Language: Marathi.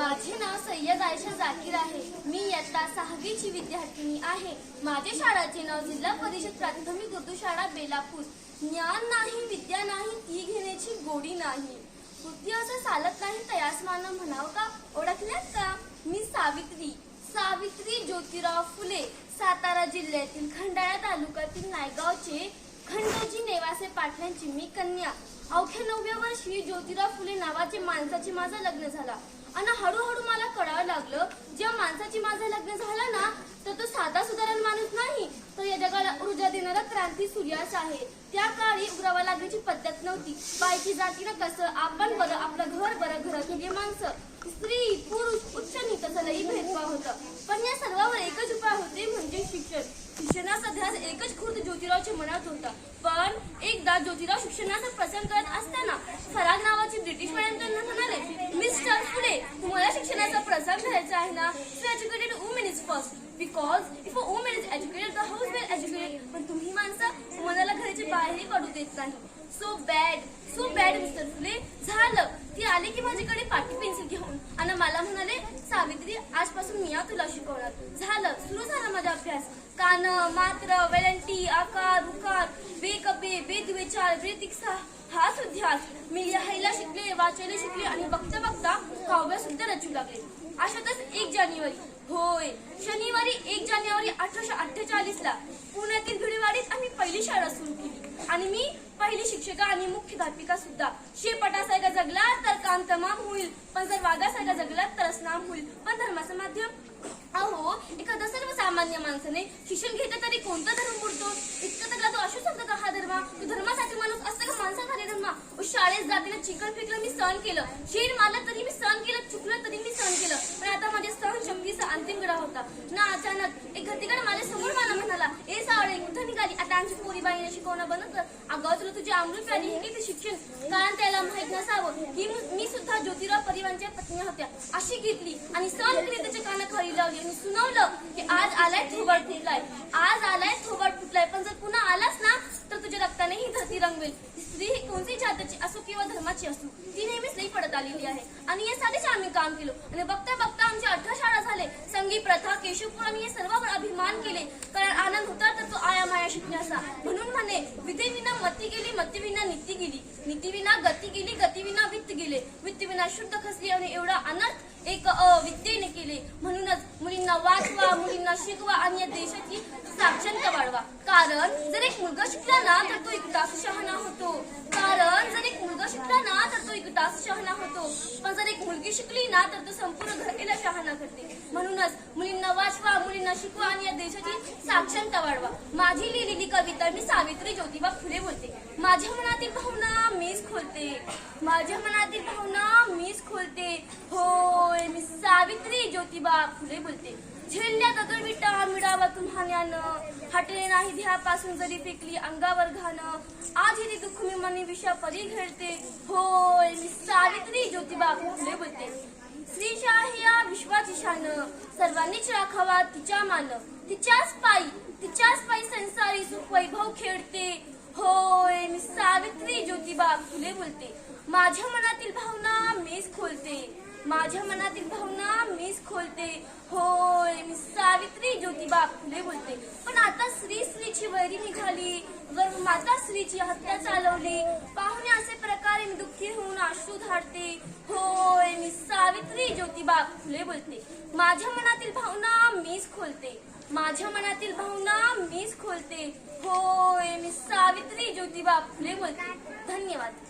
माझे नाव सय्यद आयशा जाकीर आहे। मी इयत्ता 6वीची विद्यार्थिनी आहे। माझे शाळेचे नाव जिल्हा परिषद प्राथमिक उर्दू शाळा बेलापूर। ज्ञान नाही विद्या नाही ती घेण्याची गोडी नाही, बुद्धी असं चालत नाही तयास मानव म्हणाव का। ओळखल्यात का? मी सावित्री ज्योतिराव फुले, सातारा जिल्ह्यातील खंडाळा तालुक्यातील नायगावचे खंडोजी नेवासे पाटलांची मी कन्या। अवघ्या 9व्या वर्षी ज्योतिराव फुले नावाचे माणसाचे माझं लग्न झालं आणि हळूहळू मला कळावं लागलं, जेव्हा माणसाची माझं लग्न झालं ना तर तो साधा सुधारण माणूस नाही, तर या जगाला ऊर्जा देणारा क्रांती सूर्यास आहे। त्या काळी उघडावा लागायची पद्धत नव्हती। बायची जातीनं कसं आपण बरं, आपलं घर बरं, घरातली माणसं, स्त्री पुरुष उच्च नीच लई भेदभाव होता। पण या सर्वावर एकच उपाय होते, म्हणजे शिक्षण। शिक्षणाचा ध्यास एकच खुर्द ज्योतिरावच्या मनात होता। पण एकदा ज्योतिराव शिक्षणाचा प्रसंग करत असताना फराग नावाची ब्रिटिश मॅडम त्यांना म्हणाले, मिस्टर फुले, तुम्हाला शिक्षणाचा प्रसंग घ्यायचा आहे ना, so educated women is first, because if a women is educated the house well educated. पण तुम्ही माणसं मनाला घराच्या बाहेरही पडू देत नाही। सो बॅड मिस्टर फुले। झालं, ती आली की माझ्याकडे पाटी पेन्सिल घेऊन आणि मला म्हणाले, सावित्री आजपासून मी तुला शिकवणार। झालं, सुरू झाला माझा अभ्यास। कान, मात्र, वेलंटी, आकार, उकार, बेकबे, बेद्विचार, बेतिक्सा हा सुध्यास मी लिहायला शिकले, वाचायला शिकले आणि बघता बघता काव्य सुद्धा रचू लागले। अशातच 1 जानेवारी 1848 ला पुण्यातील भिडेवाडीत आम्ही पहिली शाळा सुरू केली आणि मी पहिली शिक्षिका आणि मुख्याध्यापिका सुद्धा। शेपटासारखा जगला तर काम तमाम होईल, पण जर वाघासारखा जगला तरच नाम होईल। पण धर्माचं माध्यम, अहो एखादा सर्वसामान्य माणसाने शिक्षण घेतलं तरी कोणता धर्म बुडतो? इतकं तर तो असू शकतो का हा धर्म? तो धर्मासाठी माणूस असतं का माणसासाठी धर्म? शाळेत जातीनं चिकन फेकलं मी सहन केलं, शेण मारलं तरी मी सहन केलं, चुकलं तरी मी सहन केलं, पण आता माझ्या सहन शक्तीचा अंतिम गडा होता ना। अचानक एक घरतीकडे माझ्या समोर मला म्हणाला, ए सावळे कुठं निघाली? आता आमची पोरी बाईने शिकवणं बंद कर। अगं तुला तुझी अमृत प्यारी हे किती शिक्षण, कारण त्याला माहित नसावं की मी सुद्धा ज्योतिराव परिवाराच्या पत्नी होत्या अशी घेतली आणि सहन केली, त्याच्या कानाखाली लावली आणि सुनावलं की आज आलाय थोबाड फुटलाय, पण जर पुन्हा आलास ना तर तुझ्या रक्ताने ही धरती रंगवेल। स्त्री ही कोणती जातीची असो किंवा धर्माची असो, ती नेहमीच नाही पडत आलेली आहे आणि यासाठीच आम्ही काम केलो आणि बघता बघता आमच्या 18 शाळा झाले। संगी प्रथा, केशवपूर आम्ही या सर्वांवर अभिमान केले, कारण आनंद होता तर तो आया माया शिकण्याचा। म्हणून म्हणे, विद्येविना मती गेली, मतीविना नीती गेली, नीतीविना गती गेली, गतीविना वित्त गेले, वित्तविना शुद्ध खसली आणि एवढा अनर्थ एक अविद्येने केले। म्हणूनच मुलींना वाचवा, मुलींना शिकवा आणि या देशाची साक्षरता वाढवा, कारण जर एक मुलगा शिकला ना तर तो एकटाच शहाणा होतो, पण जर एक मुलगी शिकली ना तर तो संपूर्ण घराला शहाणा करते। म्हणूनच मुलींना वाचवा, मुलींना शिकवा आणि या देशाची साक्षरता वाढवा। माझी लिहिलेली कविता मी सावित्री ज्योतिबा फुले बोलते। माझ्या मनातील भावना मीच खोलते, माझ्या मनातील भावना मीच खोलते, होय मी सावित्री ज्योतिबा फुले बोलते। झेलल्या दगड विटा मिळावा तुम्हाल्यानं, हटले नाही ध्यापासून जरी फेकली अंगावर घाणं, आज हे दुःख मी मनी विषा परी घडते, होय मी सावित्री ज्योतिबा फुले बोलते। स्त्रीशाही या विश्वाची शान, सर्वांनीच राखावा तिच्या मान, तिच्याच पायी संसारी सुख वैभव खेळते, होय मी सावित्री ज्योतिबा फुले बोलते। माझ्या मनातील भावना मीच खोलते, माझ्या मनातील भावना मीच खोलते, होय मी सावित्री ज्योतिबा फुले बोलते। पण आता स्त्रीची वैरी निघाली, वर माता स्त्रीची हत्या चालवली, पाहुणे असे प्रकारे मी दुःखी होऊन अश्रू धाडते, होय मी सावित्री ज्योतिबा फुले बोलते। माझ्या मनातील भावना मीच खोलते, माझ्या मनातील भावना मीच खोलते, होय मी सावित्री ज्योतिबा फुले बोलते। धन्यवाद।